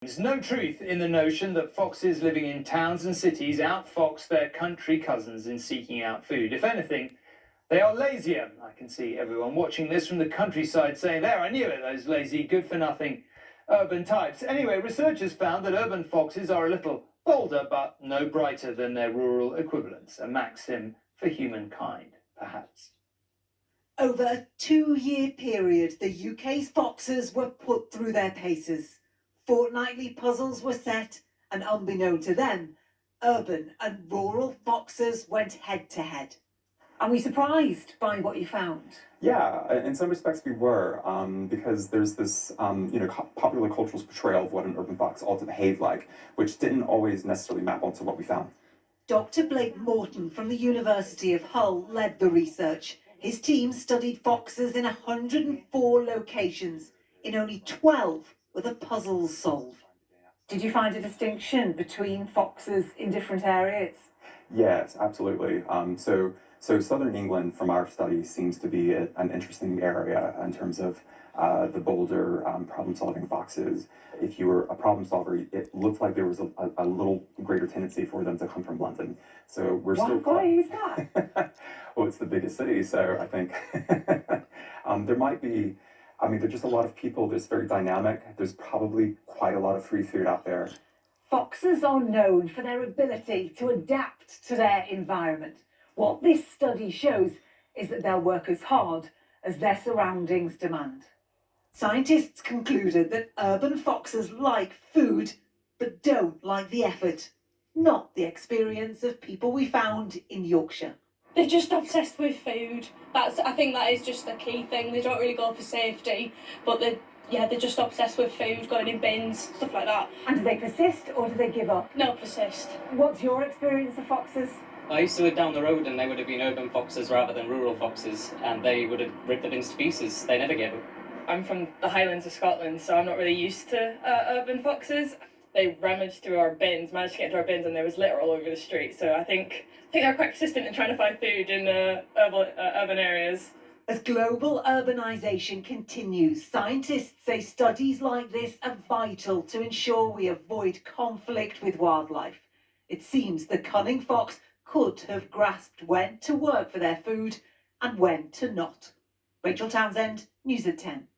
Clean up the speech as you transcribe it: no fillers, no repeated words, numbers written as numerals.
There's no truth in the notion that foxes living in towns and cities outfox their country cousins in seeking out food. If anything, they are lazier. I can see everyone watching this from the countryside saying, there, I knew it, those lazy, good-for-nothing urban types. Anyway, researchers found that urban foxes are a little bolder, but no brighter than their rural equivalents, a maxim for humankind, perhaps. Over a 2-year period, the UK's foxes were put through their paces. Fortnightly puzzles were set, and unbeknown to them, urban and rural foxes went head to head. Are we surprised by what you found? Yeah, in some respects we were, because there's this, popular cultural portrayal of what an urban fox ought to behave like, which didn't always necessarily map onto what we found. Dr. Blake Morton from the University of Hull led the research. His team studied foxes in 104 locations. In only 12 were the puzzles solved. Did you find a distinction between foxes in different areas? Yes, absolutely. So Southern England, from our study, seems to be an interesting area in terms of the bolder problem-solving foxes. If you were a problem solver, it looked like there was a little greater tendency for them to come from London. So we're still. Why is that? Well, it's the biggest city, so I think there might be. I mean, there's just a lot of people. There's very dynamic. There's probably quite a lot of free food out there. Foxes are known for their ability to adapt to their environment. What this study shows is that they'll work as hard as their surroundings demand. Scientists concluded that urban foxes like food, but don't like the effort. Not the experience of people we found in Yorkshire. They're just obsessed with food. I think that is just the key thing. They don't really go for safety, but they're just obsessed with food, going in bins, stuff like that. And do they persist or do they give up? No, persist. What's your experience of foxes? I used to live down the road and they would have been urban foxes rather than rural foxes, and they would have ripped the bins to pieces. They never gave up. I'm from the Highlands of Scotland, so I'm not really used to urban foxes. They rummaged through our bins, managed to get into our bins, and there was litter all over the street. So I think they're quite persistent in trying to find food in urban areas. As global urbanisation continues, scientists say studies like this are vital to ensure we avoid conflict with wildlife. It seems the cunning fox could have grasped when to work for their food and when to not. Rachel Townsend, News at 10.